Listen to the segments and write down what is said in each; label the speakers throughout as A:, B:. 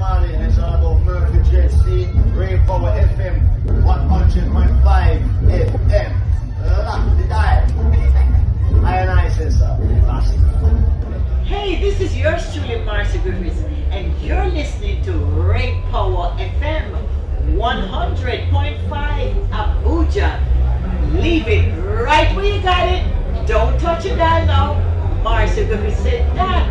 A: Marley, and it's all about Murphy JC, Raypower FM, 100.5 FM. Lock the dial. I say so.
B: Hey, this is yours truly, Marcia, and you're listening to Raypower FM 100.5 Abuja. Leave it right where you got it. Don't touch it down now. Marcia said that.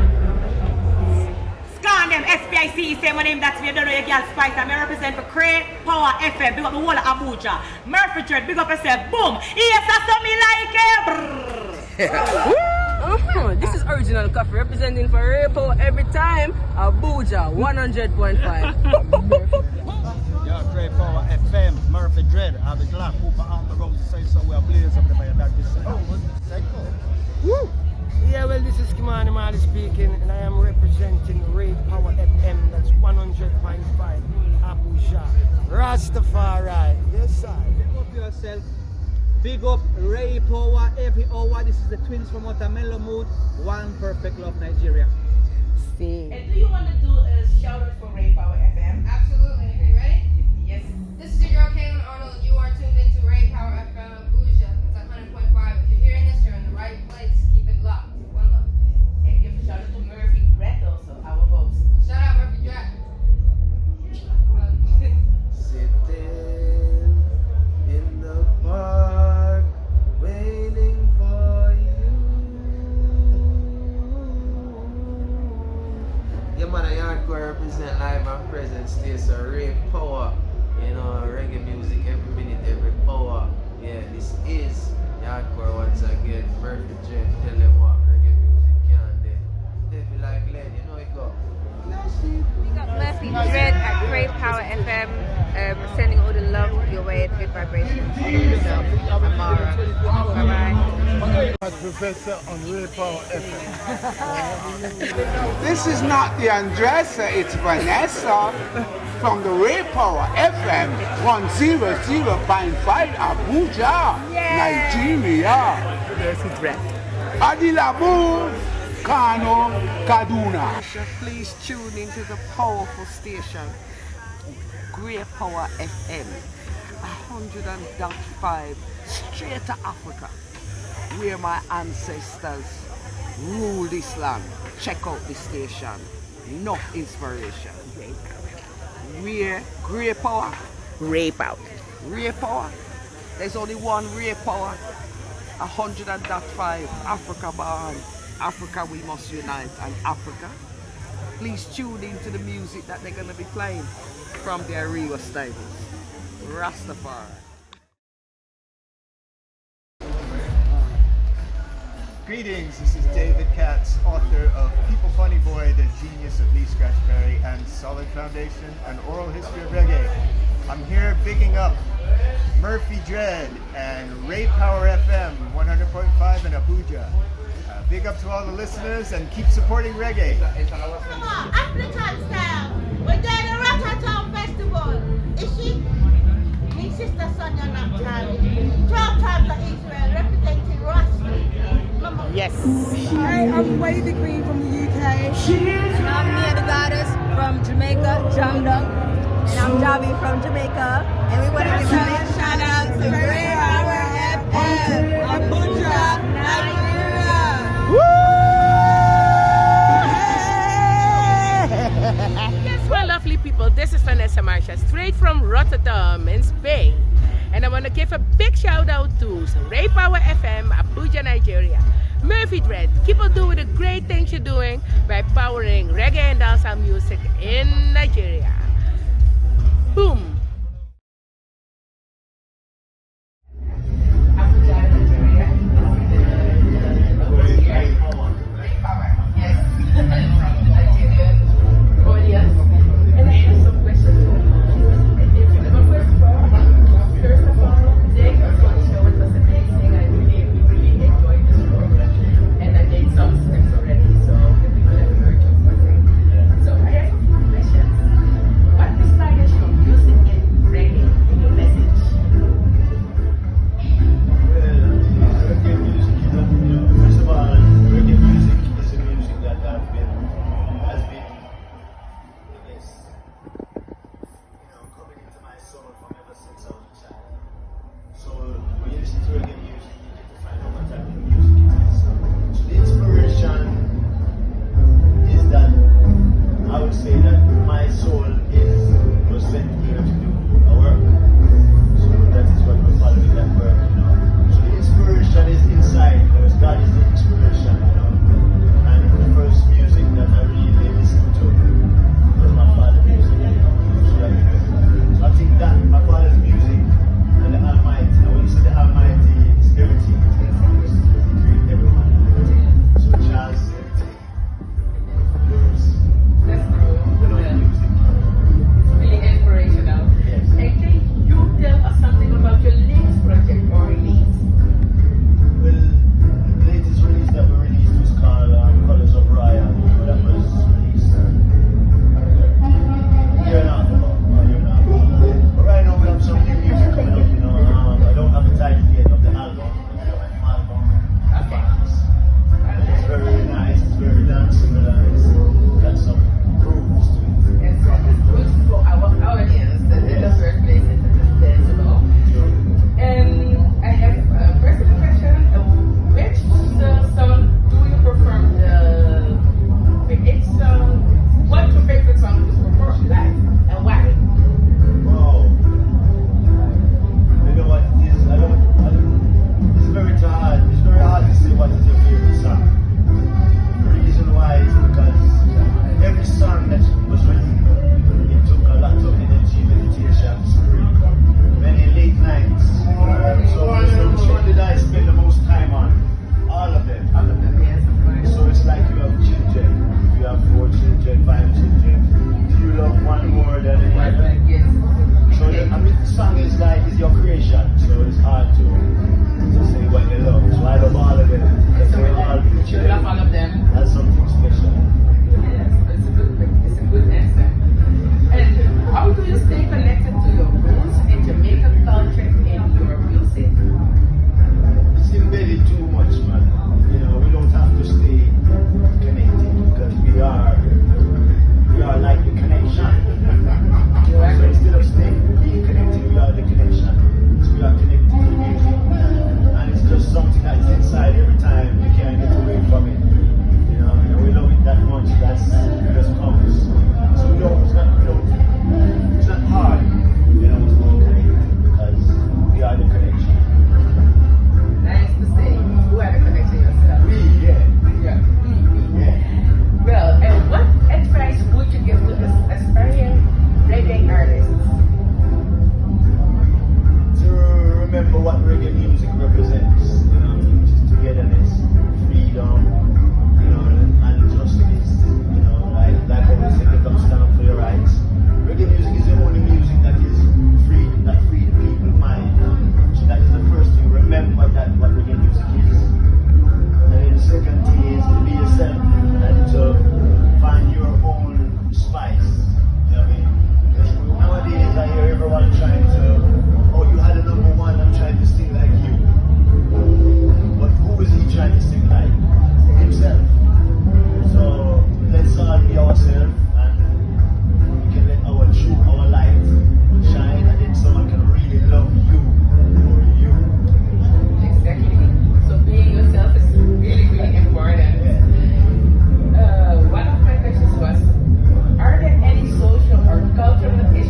C: Scan them SPIC, say my name, that's me. I don't know your girl Spice. I represent for Raypower FM. Big up the whole of Abuja. Murphy Dread, big up yourself. Boom. Yes, that's something like it.
D: This is Original Coffee representing for Raypower every time. Abuja 100.5.
E: Yeah, Raypower FM, Murphy Dread, I'll be glad Cooper on the road to say so. We're blaze up the fire that we say.
F: Woo! Yeah, well, this is Kimani Mali speaking, and I am representing Raypower FM, that's 100.5 Abuja. Rastafari. Yes, sir.
E: Big up yourself. Big up Raypower every hour. This is the twins from Watermelon Mood. One Perfect Love Nigeria.
D: See.
G: And do you want to do a shout out for Raypower FM?
H: Absolutely. Are you ready?
G: Yes.
H: This is your girl Kaylin Arnold, and you are tuned into Raypower FM Abuja. It's 100.5. If you're hearing this, you're in the right place. Keep it locked. One love.
G: And give a shout out to Murphy Brett also, our host.
H: Shout out Murphy Jack.
A: Sitting in the park, waiting for you. Yeah, man, I hardcore represent live and present stays so Raypower. You know, reggae music every minute, every hour. Yeah, this is hardcore once again. Murphy J, tell them what reggae music can do. If you like lead, you know it go.
I: We got Murphy Dread at Raypower FM, sending all the love your way and good vibrations. Amara. Bye-bye.
F: Professor on Raypower FM.
J: This is not the Andressa, it's Vanessa from the Raypower FM 100.5 Abuja, Nigeria. Adilabu, Kano, Kaduna.
K: Please tune into the powerful station, Raypower FM 100.5, straight to Africa, where my ancestors ruled this land. Check out the station. Enough inspiration. We're Raypower. Raypower. There's only one Raypower. 100.5. Africa born. Africa we must unite. And Africa, please tune into the music that they're gonna be playing from their Rio stables. Rastafari.
E: Greetings, this is David Katz, author of People Funny Boy, The Genius of Lee Scratch Perry, and Solid Foundation, An Oral History of Reggae. I'm here bigging up Murphy Dread and Raypower FM 100.5 in Abuja. Big up to all the listeners and keep supporting reggae.
C: Come on, African style. We're doing the Rototom Festival. Is she? Me sister Sonia Naftali. 12 times of Israel, representing Ross.
D: Yes.
K: Hi, I'm Wavy Queen from the UK.
I: And I'm Mia the Goddess from Jamaica, Jamdung. And I'm Javi from Jamaica. And we want to give a big shout out to Raypower FM, Abuja, Nigeria.
G: Yes, well, lovely people, this is Vanessa Marcia, straight from Rototom in Spain. And I want to give a big shout out to Raypower FM, Abuja, Nigeria. Murphy Dread, keep on doing the great things you're doing by powering reggae and dancehall music in Nigeria. Boom!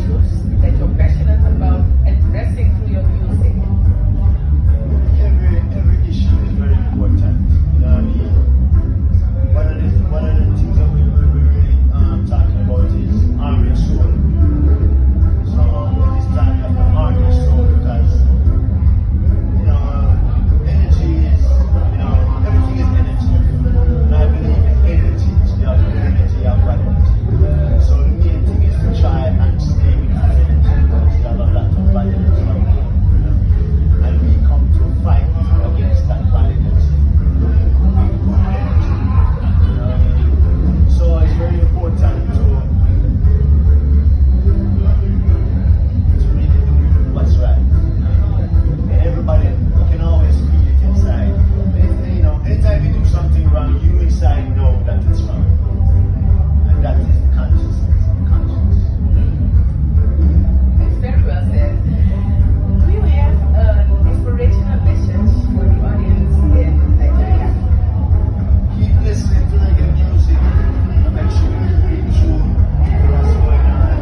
G: issues that you're passionate about addressing through your music?
E: Every issue is very important. You know what I mean? One of the things that we're really talking about is arm and soul. So this time you have to arm your soul because energy is everything is energy. And I believe in energy. You have good energy, you have bad energy. So the main thing is to try and stay with good energy because you have a lot of bad energy out there. And we come to fight against that bad energy. So it's very important to really do what's right. And everybody can always feel it inside. Anytime you do something wrong, you inside know that it's wrong. And that is the consciousness.
G: It's very well said. Do you have an inspirational message for the audience in Nigeria?
E: Keep listening to reggae music. Make sure you read through what's going on.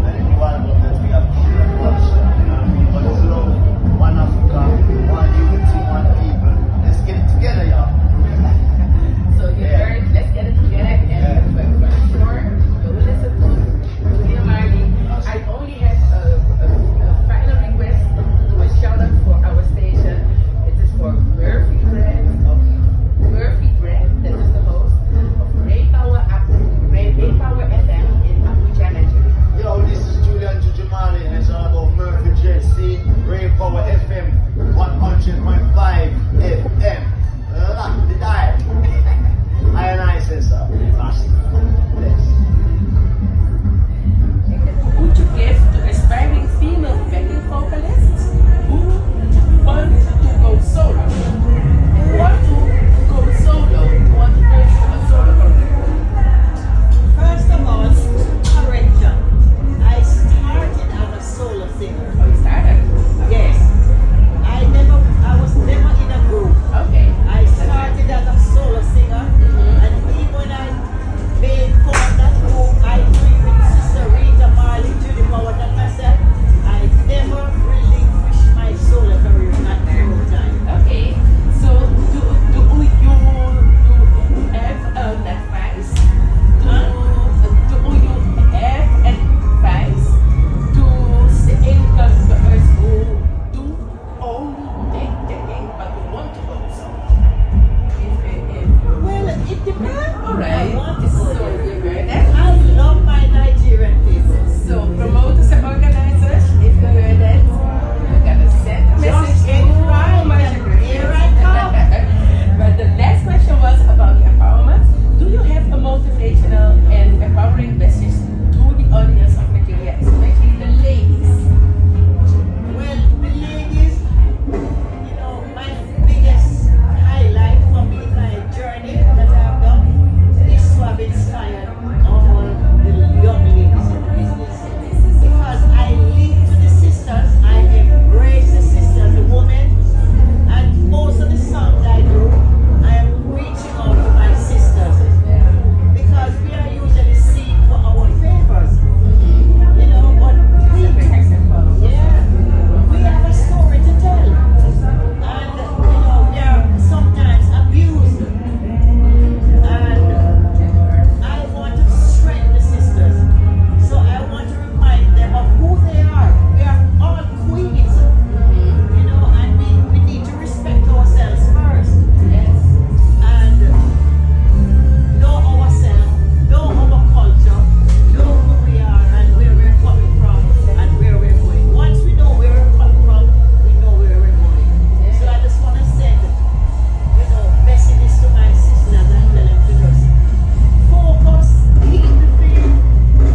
E: And in the album that we have here in Marcia. But it's love, one Africa, one unity, one people. Let's get it together, y'all.
G: So you heard, let's get it together and for sure, we will listen to William Marley. I only have a final request to do a shout out for our station. It is for Murphy Brand, that is the host of Raypower FM in Abuja, Nigeria.
E: Yo, this is Julian Jujumani and it's all about Murphy Jesse, Raypower FM 100.5 FM. Lock the dial. I say so.
G: Would you give to aspiring female backing vocalists who want to go solo? Who want to go solo? Who want to go a solo career?
B: First of all, correction. I started as a solo singer.
G: Oh, you started?
B: Yes. I was never in a group.
G: Okay.
B: I started as a solo singer, and even when I made part of that group, I agree with Sister Rita Marley, Judy Power, and myself. I never relinquished my solo career at no time.
G: Okay. So do you have an advice? Do you have advice to singers who do only taking but want to go solo?
B: Well, it depends.
G: Alright.
B: I want to go
G: So
B: there.
G: you heard that?
B: I love my Nigerian people.
G: So promoters and organizers, if you heard that, you gotta send a message
B: Just get
G: to
B: right.
G: Marcia.
B: Here I come.
G: But the next question was about the empowerment. Do you have a motivational and empowering message to the audience of Nigeria, especially the ladies?
B: Well, the ladies, my biggest highlight for me, my journey that I've done, is to have inspired all the young ladies in the business. Because I live to the sisters, I embrace the sisters, the women, and most of the songs I do, I am reaching out to my sisters. Because we are usually seen for our favors. But we have a story to tell. And, we are sometimes abused. And I want to strengthen the sisters. So I want to remind them of who they are. We are all queens. And we need to respect ourselves first. And know ourselves, know our culture, know who we are and where we're coming from and where we're going. Once we know where we're coming from, we know where we're going. So I just want to send, messages to my sisters and tell them to just focus, keep the faith,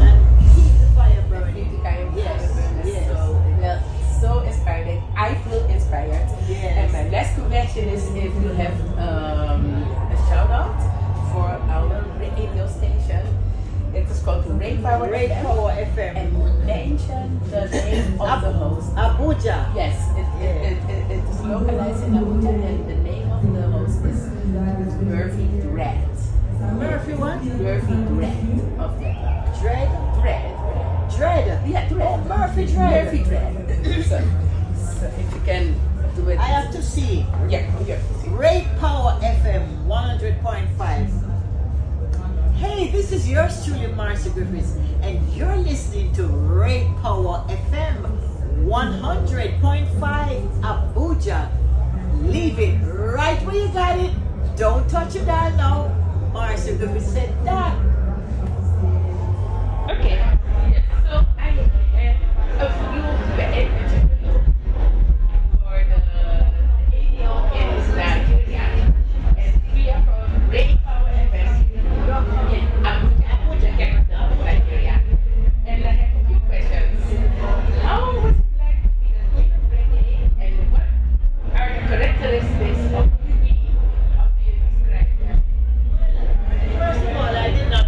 B: and keep the fire burning. Yes.
G: So inspiring. I feel inspired.
B: Yes.
G: And my last question is if you have a shout out for our radio station. It is called Raypower
B: FM.
G: And mention the name of the host.
B: Abuja.
G: Yes, it is localized in Abuja and the name of the host is Murphy Dread.
B: Murphy what?
G: Murphy Dread of the
B: Dread?
G: Dread.
B: Dread.
D: Yeah, Dread.
B: Oh, Murphy Dread.
D: Murphy Dread. So if you can do it.
B: I have to see.
D: Yeah.
B: Raypower FM 100.5. Hey, this is yours truly, Marcia Griffiths, and you're listening to Raypower FM 100.5 Abuja. Leave it right where you got it. Don't touch it down now. Marcia Griffiths said that.
G: Okay. So I have a few for the radio in Nigeria, and we are from Raypower FM in Abuja, Nigeria. And I have a few questions. How was it like to be the queen of reggae, and what are the characteristics of the queen? How do you describe them?
B: First of all, I did not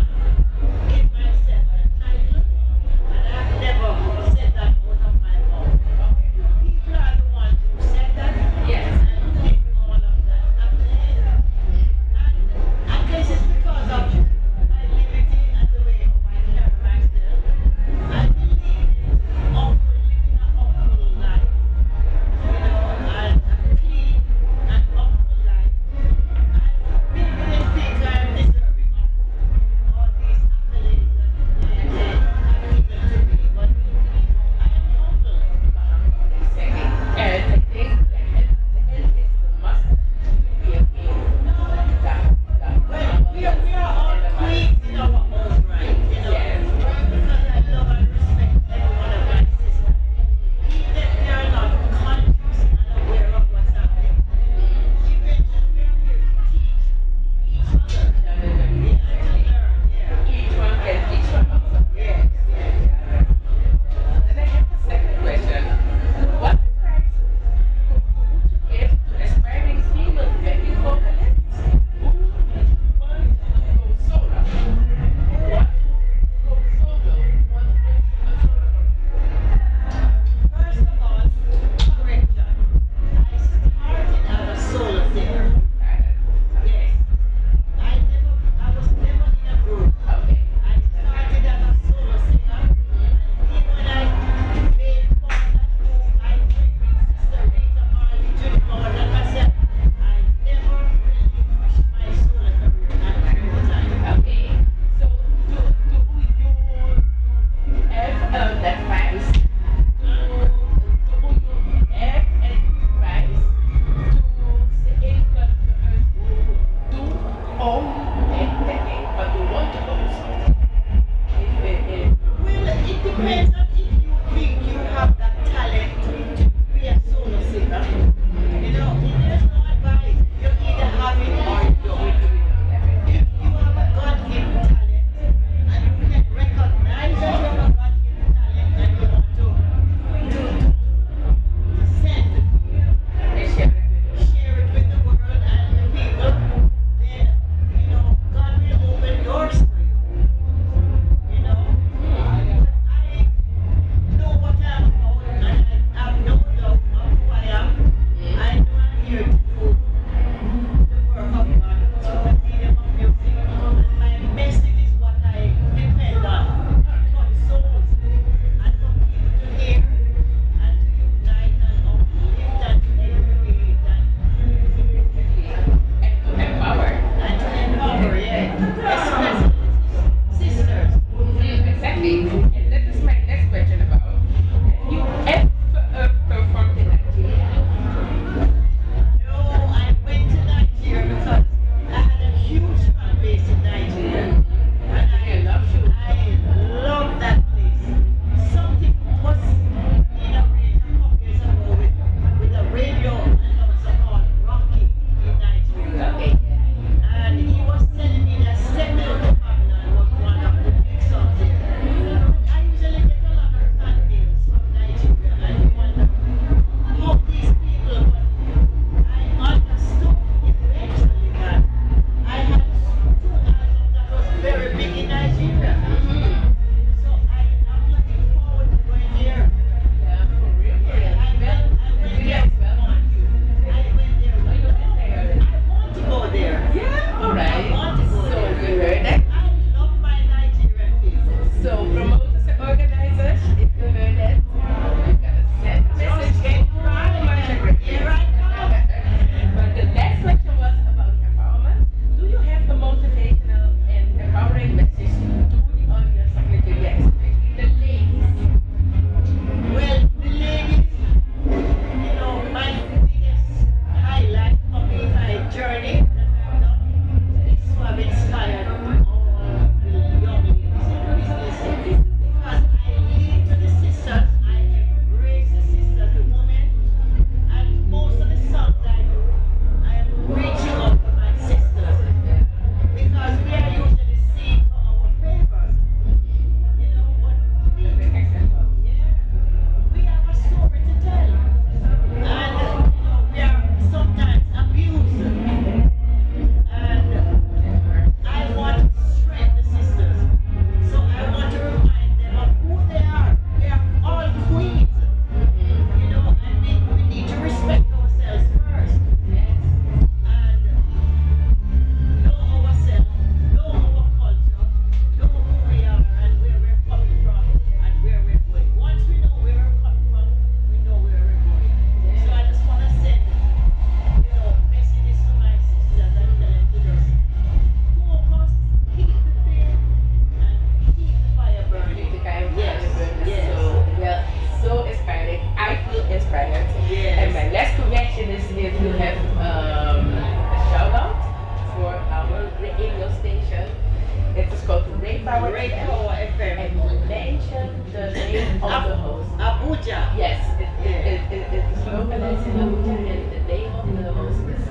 B: Abuja.
G: Yes, it's localized in Abuja, and the name of the host is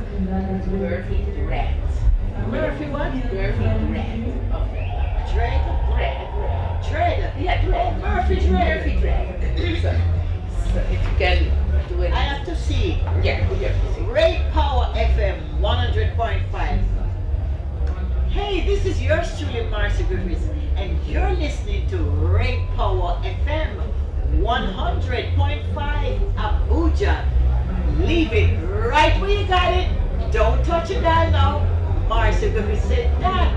G: Murphy Dread.
B: Murphy what?
G: Murphy Dread.
B: Dread? Dread.
G: Yeah, Dread.
B: Murphy Dread.
G: Murphy Dread. So if you can do it.
B: I have to see.
G: Yeah, you have to see.
B: Raypower FM 100.5. Hey, this is yours truly, Marcia Griffiths, and you're listening to Raypower FM 100.5 Abuja. Leave it right where you got it. Don't touch it down now. Marcia Griffiths said that.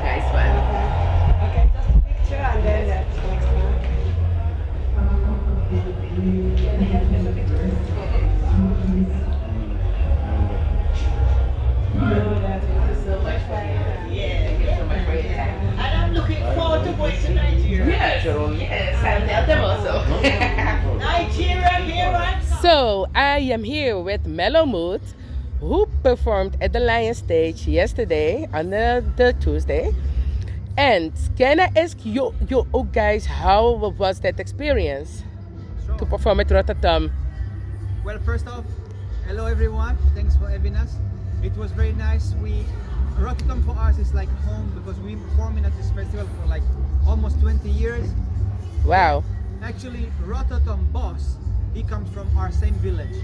G: Nice one.
I: Okay, just a picture and then next one.
B: And I'm looking forward to going to Nigeria.
G: Yes, I'll tell them also.
B: Nigeria, here I come.
G: So, I am here with Mellow Mood, who performed at the Lion Stage yesterday on the Tuesday. And can I ask you guys, how was that experience to perform at Rototom?
L: Well, first off, hello everyone. Thanks for having us. It was very nice. Rototom for us is like home because we've been performing at this festival for like almost 20 years.
G: Wow.
L: Actually, Rototom boss, he comes from our same village.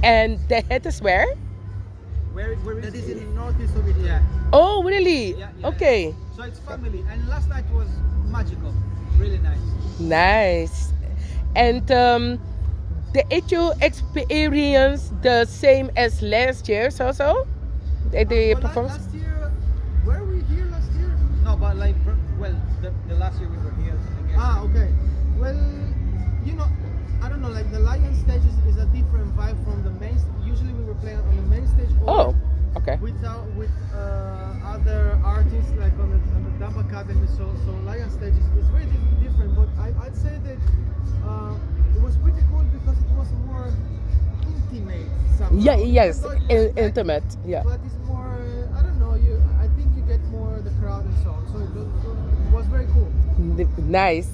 G: And the head is where?
L: Where is it? In northeast of it, yeah.
G: Oh, really?
L: Yeah.
G: Okay.
L: So it's family. And last night was magical. Really nice.
G: Nice. And did you experience the same as last year also? The performance?
L: Last year, were we here last year? No, but like, well, the last year we were here, I guess.
F: Ah, okay. Well, you know, I don't know, like the Lion stage is a different vibe from the main. Usually we were playing on the main stage.
G: Oh, okay.
F: With other artists like on the Dub Academy. So Lion stage is very different. But I'd say that it was pretty cool because it was more intimate. Somehow.
G: Yeah, yes,
F: So it's
G: intimate. Yeah.
F: But it's more, I don't know. I think you get more the crowd and so on. So it was very cool.
G: Nice.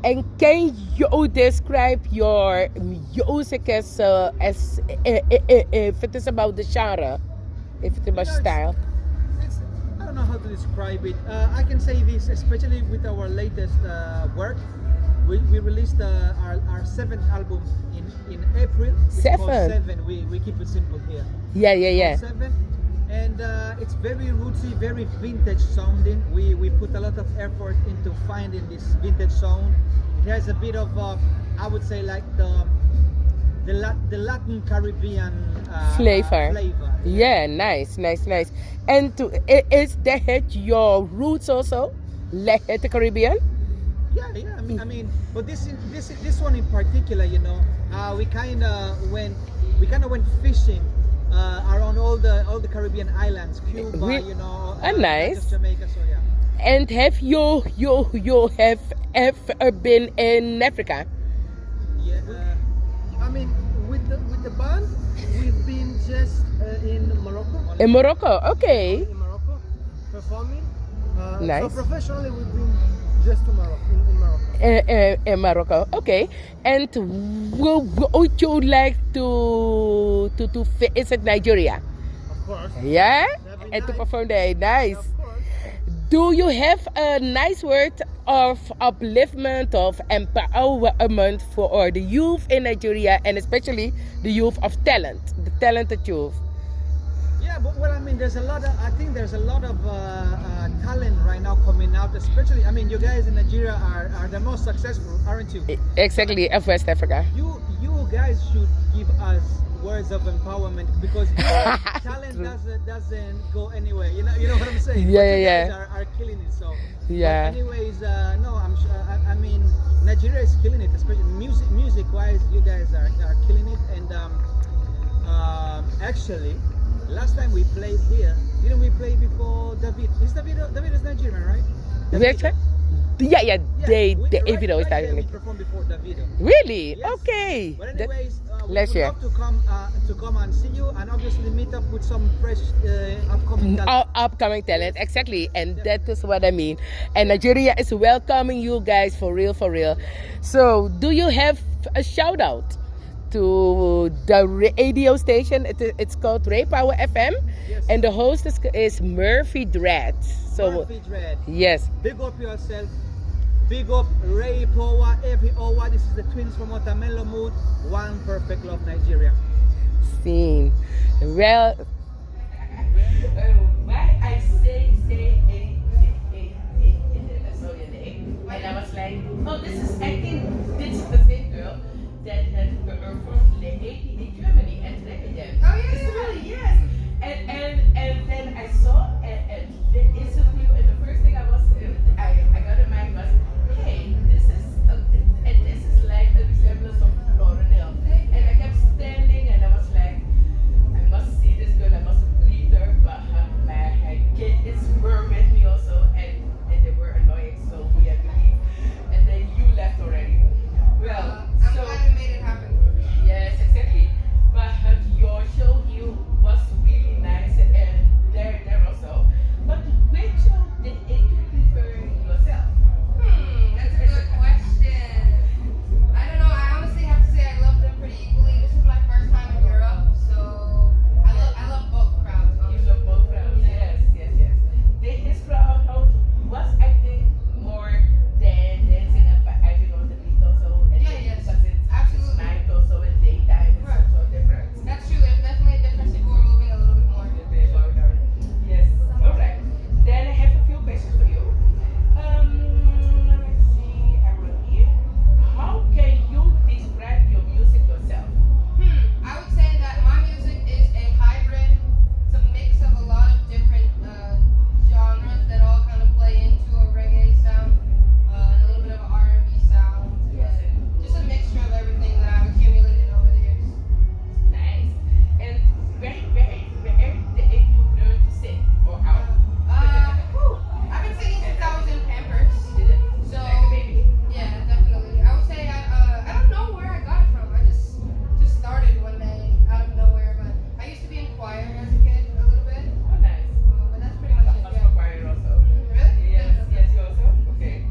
G: And can you describe your music as if it is about the genre, if it's about style?
L: I don't know how to describe it. I can say this, especially with our latest work. We released our seventh album in April. It's called Seven. We keep it simple here.
G: Yeah.
L: Seven. And it's very rootsy, very vintage sounding. We put a lot of effort into finding this vintage sound. It has a bit of, I would say, like the Latin Caribbean
G: flavor.
L: Yeah.
G: Yeah, nice. And is that your roots also, Latin Caribbean?
L: Yeah. I mean, but this one in particular, you know, we kind of went fishing around all the Caribbean islands, Cuba, you know,
G: nice.
L: Jamaica. So yeah.
G: And have you have ever been in Africa?
L: Yeah.
F: I mean, with the band, we've been just in Morocco.
G: In Morocco, okay.
F: In Morocco, performing.
G: Nice.
F: So professionally, we've been just to Morocco, in Morocco.
G: In Morocco, okay. And would you like to visit Nigeria?
F: Of course.
G: Yeah?
F: That'd be
G: And to
F: nice.
G: perform there, nice.
F: Of course.
G: Do you have a nice word of upliftment, of empowerment for the youth in Nigeria, and especially the youth of talent, the talented youth?
L: Yeah, but well, I mean, I think there's a lot of talent right now coming out, especially, I mean, you guys in Nigeria are the most successful, aren't you?
G: Exactly, of West Africa.
L: You guys should give us words of empowerment because talent doesn't go anywhere. You know what I'm saying?
G: Yeah,
L: But you
G: yeah.
L: guys are killing it. So
G: Yeah.
L: But anyways, no, I'm sure. I mean, Nigeria is killing it, especially music-wise. You guys are killing it. And actually, last time we played here, didn't we play before David? David is Nigerian, right?
G: Yeah, the video is starting.
L: We performed before the video.
G: Really?
L: Yes.
G: Okay.
L: But anyways, we
G: let's
L: would
G: share.
L: love to come and see you and obviously meet up with some fresh upcoming talent.
G: Upcoming talent, exactly, and that is what I mean. And Nigeria is welcoming you guys for real, for real. So, do you have a shout out to the radio station? It's called Raypower FM,
L: Yes.
G: and the host is Murphy Dread. So,
L: Murphy Dread.
G: yes,
L: Big up yourself. Big up Raypower every hour. This is the twins from Watermelon Mood. One Perfect Love Nigeria.
G: scene. Well, why I say and I was like, oh, this is, I think this is the same girl that performed in Germany and them.
H: Oh, yeah,
G: It's
H: yeah.
G: really, yes. And then I saw the interview, and the first thing I got in mind was, hey, this is like a resemblance of Laurel. And I kept standing, and I was like, I must see this girl, I must meet her, but my kids were with me also, and they were annoying, so we had to leave. And then you left already. Well,
H: I'm
G: so
H: glad we made it happen.
G: yes, exactly. But your show here was really nice, and there also. But which show did you prefer yourself?
H: That's a good question. I don't know. I honestly have to say I love them pretty equally. This is my first time in Europe, so I love both crowds.
G: You love both crowds, yes. This crowd was, I think, more dancing and vibing on the beat also. And
H: Yeah, yes.
G: Because it's
H: Absolutely.
G: night also and daytime, it's
H: Right.
G: also different.
H: That's true. There's definitely a difference if we're moving a little bit more.
G: Yes. All right. Then I have a few questions for you. Let's see. I wrote here. How can you describe your music yourself?
H: I would say that my music is a hybrid. It's a mix of a lot of different genres that all kind of play into a reggae sound, and a little bit of an R&B sound. Just a mixture of everything that I've accumulated over the years.
G: Nice. And where did you learn to sing or how?
H: I've been singing since I was in Pampers. So,
G: Like a baby?
H: yeah, definitely. I would say I don't know where I got it from. I just started one day out of nowhere. But I used to be in choir as a kid a little bit.
G: Oh, nice.
H: But that's pretty much it.
G: That's
H: Yeah.
G: for choir also.
H: Really?
G: Yes, you also? Okay.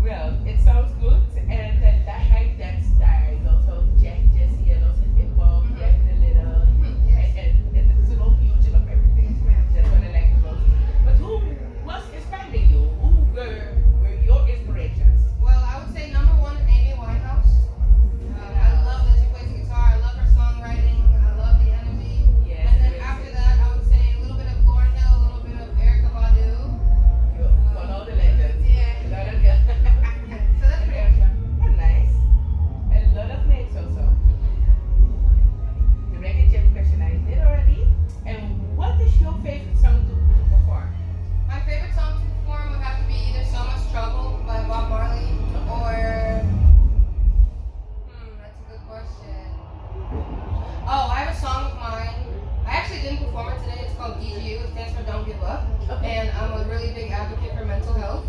G: Well, it sounds good. And that hike, that style, also jazzy and also hip hop, like the little,
H: Yes.
G: and it's a little fusion of everything. That's what I like the most. But who was inspiring you? Who were your inspirations?
H: Well, I would say number one is Amy Winehouse. I love that she plays the guitar. I love her songwriting. I love the energy.
G: Yes,
H: And then
G: yes.
H: after that, I would say a little bit of Lauryn Hill, a little bit of Erykah Badu.
G: One of the legends.
H: Yeah.
G: A lot of girls.
H: So that's pretty much it.
G: Oh, nice. A lot of names also. The reggae jam question I did already. And what is your favorite song to perform?
H: My favorite song to perform would have to be either So Much Trouble by Bob Marley or that's a good question. Oh, I have a song of mine. I actually didn't perform it today. It's called DGU. It stands for Don't Give Up. And I'm a really big advocate for mental health.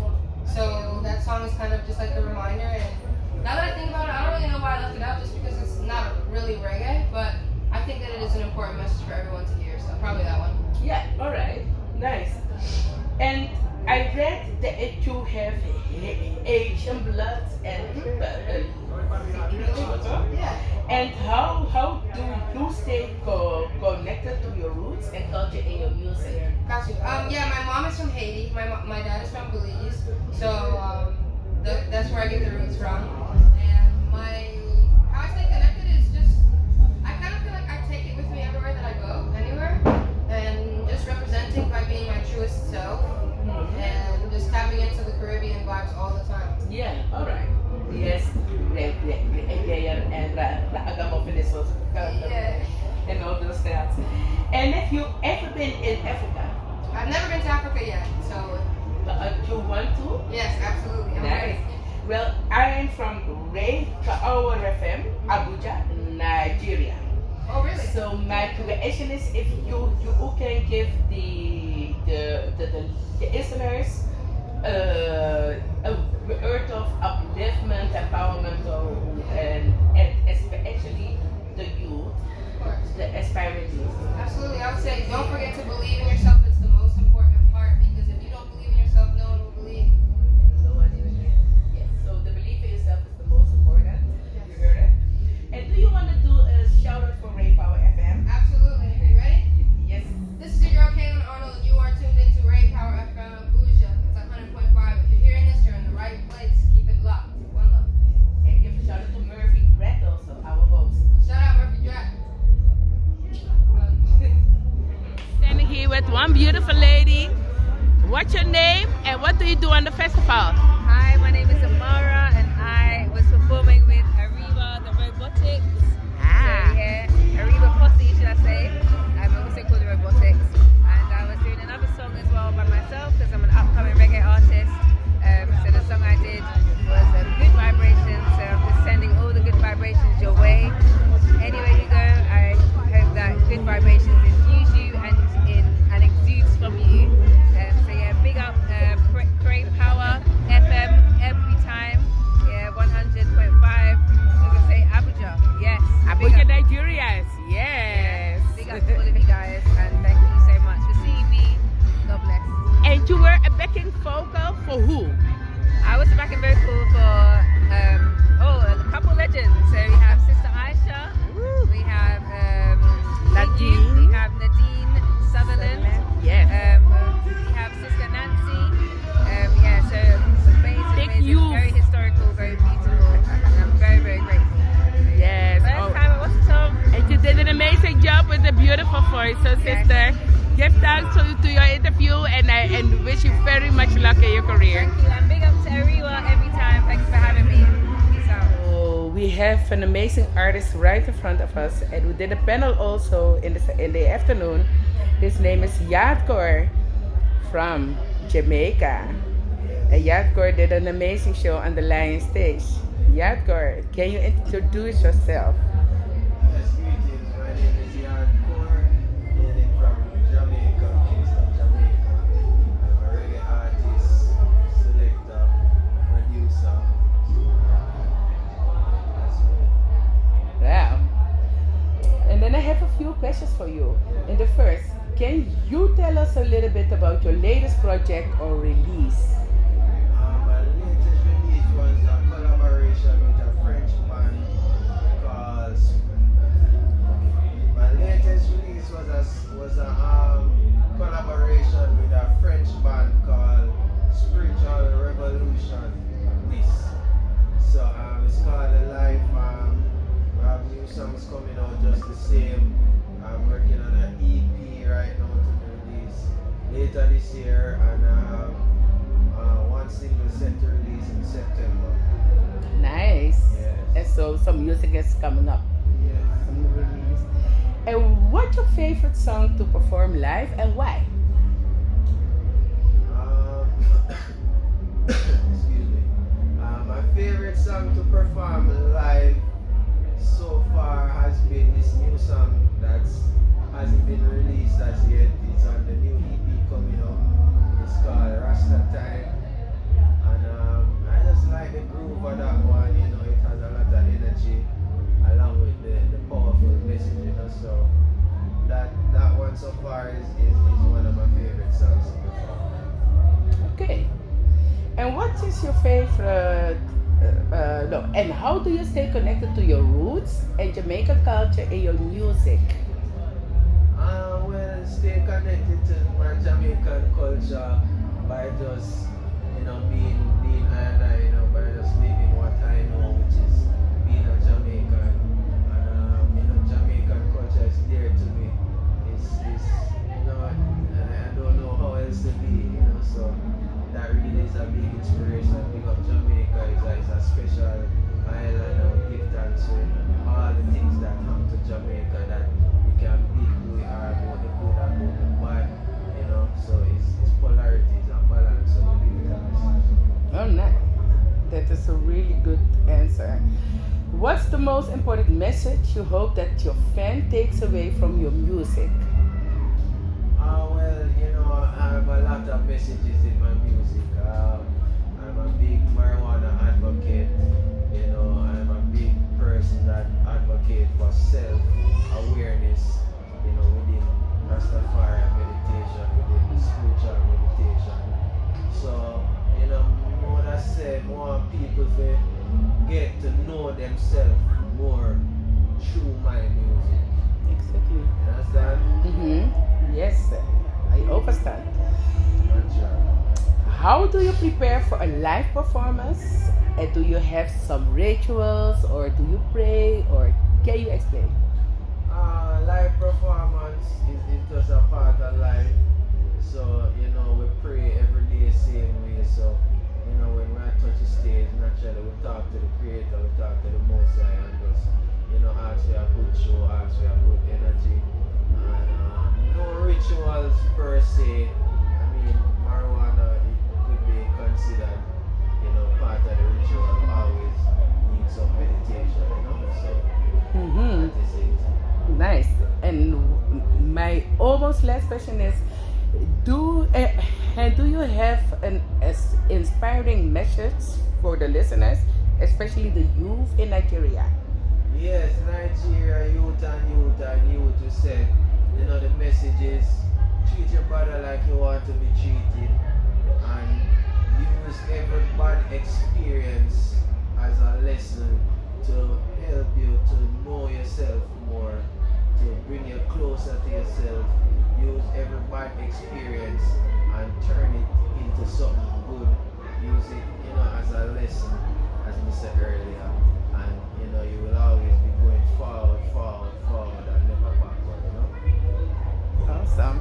H: So that song is kind of just like a reminder. And now that I think about it, I don't really know why I left it out just because it's not really reggae, but I think that it is an important message for everyone to hear. So probably that one.
G: Yeah, alright. Nice. And I read that you have Asian blood and
H: Yeah.
G: and how do you stay connected to your roots and culture in your music?
H: Got you. Yeah, my mom is from Haiti. My dad is from Belize. So that's where I get the roots from. And how I stay connected is just I kind of feel like I take it with me everywhere that I go, anywhere, and just representing by being my truest self and just tapping into the Caribbean vibes all the time.
G: Yeah, alright. Yes, and ragamuffin is also
H: Yeah.
G: and all those styles. And have you ever been in Africa?
H: I've never been to Africa yet, so
G: You want to?
H: yes, absolutely. I'm
G: Nice.
H: ready.
G: Well, I am from Raypower FM, Abuja, Nigeria.
H: Oh, really?
G: So my question is if you can give the listeners earth of upliftment, empowerment, and especially the youth, the aspiring youth.
H: Absolutely. I would say don't forget to believe in yourself. It's the most important part because if you don't believe in yourself, no one will believe.
G: No one even can. Yes. So the belief in yourself is the most important. You heard it. And do you want to do a shout out for Raypower FM?
H: Absolutely. You ready?
G: Yes.
H: This is your girl Kaylin Arnold, and you are tuned into Raypower FM Abuja. It's 100.5. If you're hearing this, you're in the right place. Keep it locked. One love.
G: And give a shout out to Murphy Brett also, our host.
H: Shout out Murphy Drat.
G: Standing here with one beautiful lady. What's your name and what do you do on the festival?
M: Hi, my name is Amara and I was performing with Arriba, the Robotics. So yeah, Arriba Posse, should I say. I'm also called the Robotics. And I was doing another song as well by myself because I'm an upcoming reggae artist. So the song I did was Good Vibrations. So I'm just sending all the good vibrations your way. Anywhere you go, I hope that good vibrations infuse you and exudes from you. So yeah, big up Raypower FM every time. Yeah, 100.5. I'm gonna say Abuja. Yes.
G: Abuja, Nigeria. Yes.
M: Big up to all of you guys and thank you so much for seeing me. God bless.
G: And you were a backing vocal for who?
M: I was a backing vocal for a couple legends. So we have Sister Aisha, we have
G: Nadine.
M: we have Nadine Sutherland.
G: Yes.
M: We have Sister Nancy. Yeah, so amazing, very historical, very beautiful. And I'm very, very grateful.
G: Yes.
M: First time at Rototom.
G: And you did an amazing job with a beautiful voice. So sister, give thanks to your interview and wish you very much luck in your career.
M: Thank you. And big up to Ariwa every time. Thanks for having me. Peace out.
G: Oh, we have an amazing artist right in front of us, and we did a panel also in the afternoon. His name is Yadkor from Jamaica. And Yadkor did an amazing show on the Lion stage. Yadkor, can you introduce yourself?
A: Yes, greetings. My name is Yadkor, hailing from Jamaica, Kingston, Jamaica. I'm a reggae artist, selector, producer. That's me.
G: Wow. And then I have a few questions for you. In the first, can you tell us a little bit about your latest project or release?
A: My latest release was a collaboration with a French band called. My latest release was a collaboration with a French band called Spiritual Revolution. So it's called Alive. We have new songs coming out just the same. I'm working on an EP right now to be released later this year, and one single set to release in September.
G: Nice.
A: Yes.
G: And so some music is coming up.
A: Yes.
G: From the release. And what's your favorite song to perform live and why?
A: Excuse me. My favorite song to perform live so far has been this new song that hasn't been released as yet. It's on the new EP coming up. It's called Rasta Time. And I just like the groove of that one, you know, it has a lot of energy along with the powerful message, you know, so that one so far is one of my favorite songs to perform.
G: Okay. And what is your favorite, and how do you stay connected to your roots and Jamaican culture in your music?
A: Well, stay connected to my Jamaican culture by just, you know, being I, you know, by just living what I know, which is being a Jamaican. And, you know, Jamaican culture is dear to me. It's you know, I don't know how else to be, you know, so that really is a big inspiration. Because Jamaica is a special island, and we give thanks to all the things that come to Jamaica that we can be who we are, both the good and both the bad, you know, so it's polarities and balance, so we give thanks.
G: Oh, nice. That is a really good answer. What's the most important message you hope that your fan takes away from your music?
A: Well, you know, I have a lot of messages in my music. I'm a big marijuana advocate. You know, I'm a big person that advocate for self-awareness, you know, within Rastafari meditation, within spiritual meditation. So, you know, more that said, more people to get to know themselves more through my music.
G: Exactly.
A: You understand?
G: Mm-hmm. Yes, I understand. How do you prepare for a live performance? And do you have some rituals, or do you pray, or can you explain?
A: Live performance is just a part of life. So, you know, we pray every day same way. So, you know, when we touch the stage, naturally we talk to the Creator, we talk to the Most High, and just, you know, ask for a good show, ask for a good energy. And no rituals per se. I mean, marijuana, it could be considered, you know, part of the ritual. Always need some meditation, you know. So, that is it.
G: Nice. And my almost last question is, do you have an inspiring message for the listeners, especially the youth in Nigeria?
A: Yes, Nigeria, youth, we said, you know, the message is treat your brother like you want to be treated, and use every bad experience as a lesson to help you to know yourself more, to bring you closer to yourself. Use every bad experience and turn it into something good. Use it, you know, as a lesson, as we said earlier. And, you know, you will always be going forward, and never backward, you know?
G: Awesome.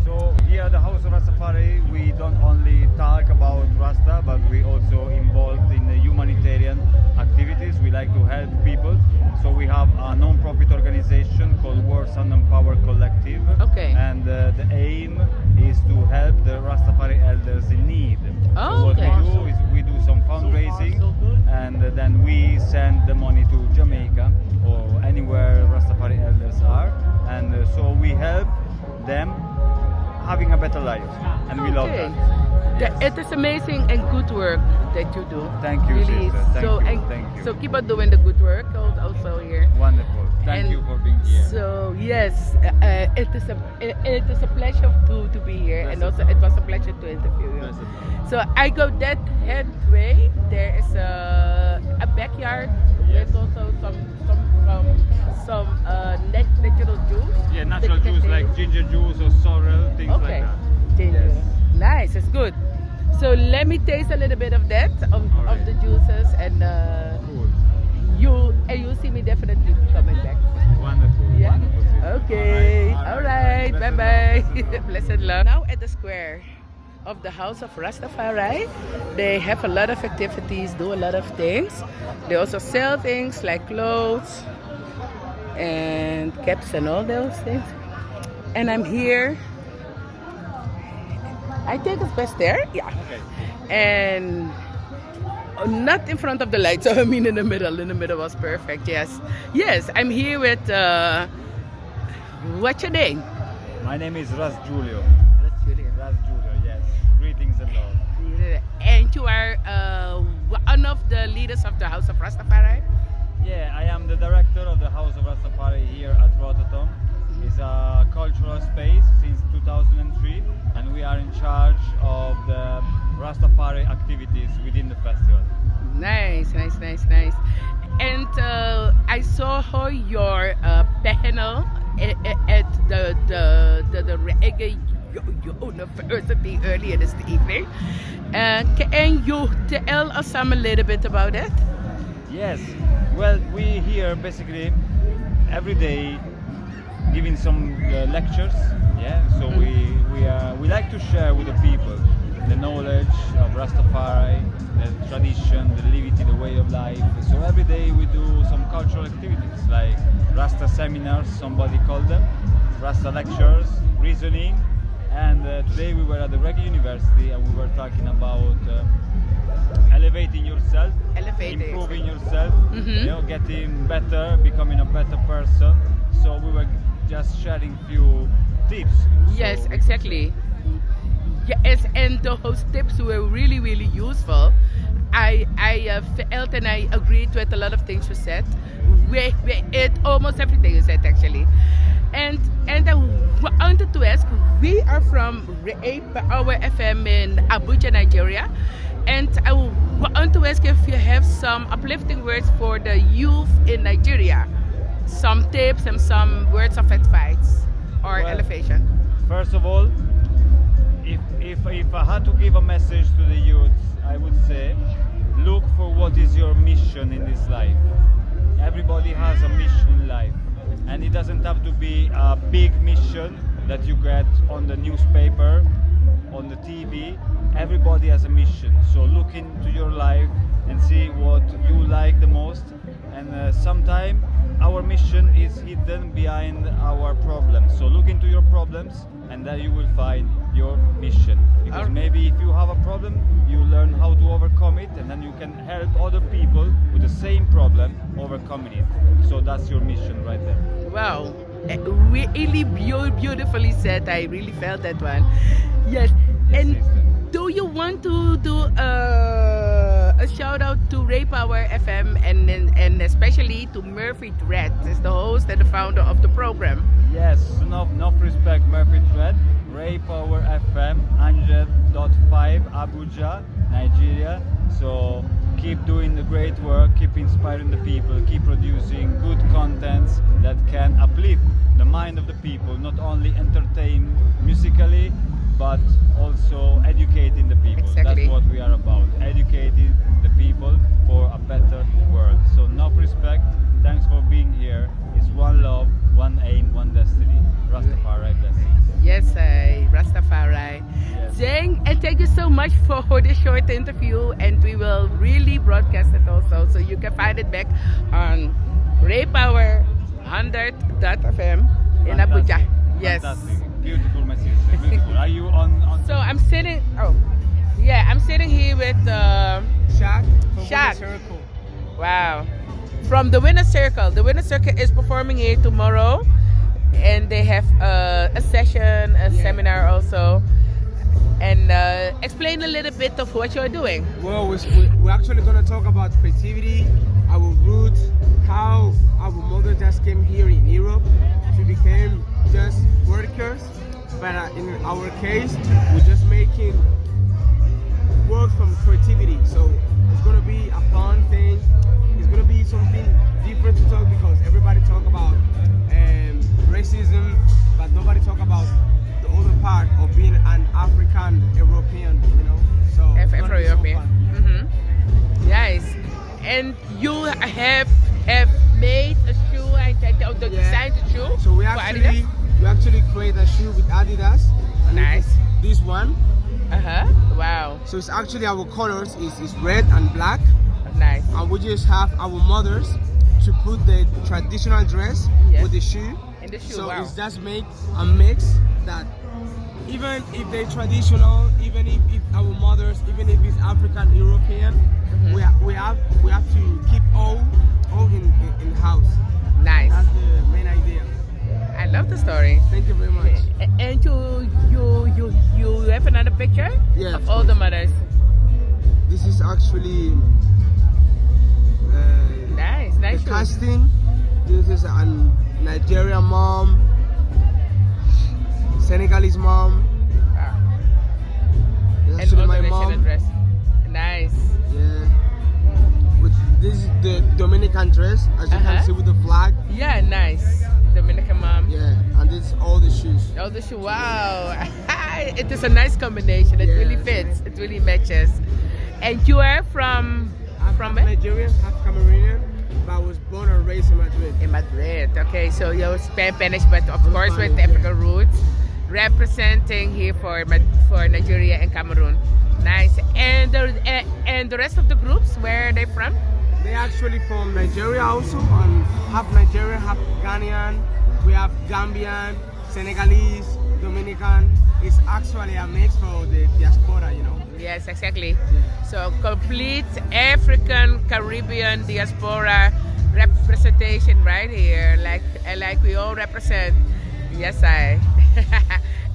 E: So here at the House of Rastafari, we don't only talk about Rasta, but we also involved in the humanitarian activities. We like to help people. So we have a non-profit organization called War Sound and Power Collective.
G: Okay.
E: And the aim is to help the Rastafari elders in need.
G: Oh,
E: so what
G: okay.
E: we do is we do some fundraising, and then we send the money to Jamaica or anywhere Rastafari elders are. And so we help them having a better life, and we love that.
G: It is amazing and good work that you do.
E: Thank you,
G: really.
E: sister. Thank you.
G: So keep on doing the good work also here.
E: Wonderful. Thank you for being here.
G: So yes, it is a pleasure to be here, and also it was a pleasure to interview you. So I go that headway. There is a backyard. There's also some natural juice.
E: Yeah, natural juice like ginger juice or sorrel, things like that.
G: Ginger.
E: Yes.
G: Nice, it's good. So let me taste a little bit of that, of the juices, and
E: cool.
G: you'll see me definitely coming back.
E: Wonderful.
G: Yeah.
E: Wonderful.
G: Okay.
E: All
G: right.
E: Blessed
G: Bye
E: love.
G: bye. Blessed love. Now at the square of the House of Rastafari, they have a lot of activities, do a lot of things. They also sell things like clothes and caps and all those things. And I'm here. I think it's best there. Yeah.
E: Okay.
G: And not in front of the light, so I mean in the middle. In the middle was perfect. Yes. I'm here with what's your name?
E: My name is Ras Julio.
G: Ras Julio.
E: Yes. Greetings and love.
G: And you are one of the leaders of the House of Rastafari?
E: Yeah, I am the director of the House of Rastafari here at Rototom. It's a cultural space since 2003, and we are in charge of the Rastafari activities within the festival.
G: Nice. And I saw your panel at the Reggae University earlier this evening. Can you tell us a little bit about it?
E: Yes. Well, we here basically every day giving some lectures. Yeah. So we like to share with the people the knowledge of Rastafari, the tradition, the levity, the way of life. So every day we do some cultural activities like Rasta seminars, somebody called them, Rasta lectures, reasoning, and today we were at the Reggae University and we were talking about elevating yourself, improving yourself, you know, getting better, becoming a better person. So we were just sharing few tips.
G: Yes, exactly. Yes, and those tips were really, really useful. I felt and I agreed with a lot of things you said. It almost everything you said actually. And I wanted to ask, we are from Raypower FM in Abuja, Nigeria. And I want to ask if you have some uplifting words for the youth in Nigeria. Some tips and some words of advice or elevation.
N: First of all, if I had to give a message to the youth, I would say, look for what is your mission in this life. Everybody has a mission in life, and it doesn't have to be a big mission that you get on the newspaper, on the TV. Everybody has a mission, so look into your life and see what you like the most. And sometimes our mission is hidden behind our problems, so look into your problems and then you will find your mission, because maybe if you have a problem, you learn how to overcome it, and then you can help other people with the same problem overcoming it. So that's your mission right there.
G: Wow, really beautifully said. I really felt that one. Yes. And do you want to do a shout out to Raypower FM and especially to Murphy Dread, is the host and the founder of the program?
N: Yes, enough respect, Murphy Dread, Raypower FM, 100.5 Abuja, Nigeria. So keep doing the great work, keep inspiring the people, keep producing good contents that can uplift the mind of the people, not only entertain musically, but also educating the people.
G: Exactly.
N: That's what we are about, educating the people for a better world. So enough respect, thanks for being here. It's one love, one aim, one destiny. Rastafari blessings.
G: Yes, Rastafari.
N: Yes.
G: Thank you so much for this short interview, and we will really broadcast it also, so you can find it back on Raypower 100.fm in Abuja. Yes.
N: Fantastic. Beautiful message. Beautiful. Are you on?
G: So I'm sitting. Oh, yeah. I'm sitting here with
F: Shaq from
G: Shaq.
F: Winner Circle.
G: Wow. From the Winner Circle. The Winner Circle is performing here tomorrow, and they have a session, a seminar also. And explain a little bit of what you're doing.
F: Well, we're actually going to talk about creativity, our roots, how our mother just came here in Europe. She became just workers, but in our case, we're just making work from creativity. So it's going to be a fun thing. It's going to be something different to talk, because everybody talk about racism, but nobody talk about the other part of being an African European, you know. So
G: Afro-European. Yes. And you have made a shoe and designed a shoe.
F: So we
G: for
F: actually
G: Adidas?
F: create a shoe with Adidas. And
G: Nice.
F: This one.
G: Wow.
F: So it's actually our colors is red and black.
G: Nice.
F: And we just have our mothers to put the traditional dress with the shoe.
G: In the shoe.
F: So
G: Wow.
F: it's just make a mix that even if they're traditional, even if our mothers, even if it's African European, we have to keep all in house.
G: Nice.
F: That's the main idea.
G: I love the story.
F: Thank you very much.
G: And you have another picture of all the mothers.
F: This is actually
G: nice
F: the
G: shoe.
F: casting. This is a Nigerian mom, Senegalese mom. This is
G: And
F: actually
G: all
F: my
G: the national
F: mom.
G: dress. Nice.
F: Yeah. This is the Dominican dress, as you can see with the flag.
G: Yeah, nice. Dominican mom.
F: Yeah, and this is all the shoes.
G: All the shoe. Wow. It is a nice combination. It really fits. It really matches. And you are from
F: I'm Nigerian, half Cameroonian, but I was born and raised in Madrid.
G: In Madrid. Okay, so you're Spanish, but of course with
F: Spanish,
G: African roots, representing here for Nigeria and Cameroon. Nice. And the rest of the groups, where are they from?
F: They're actually from Nigeria also, and half Nigerian, half Ghanaian. We have Gambian, Senegalese, Dominican. It's actually a mix for the diaspora, you know.
G: Yes, exactly. So complete African Caribbean diaspora representation right here, like we all represent. Yes,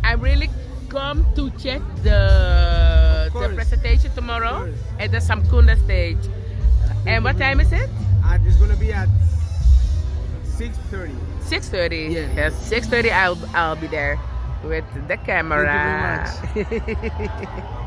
G: I'm really come to check the presentation tomorrow at the Samkunda stage. And what time is it?
F: It's going to be at 6:30.
G: 6:30.
F: Yeah.
G: Yes, 6:30. I'll be there with the camera.
F: Thank you very much.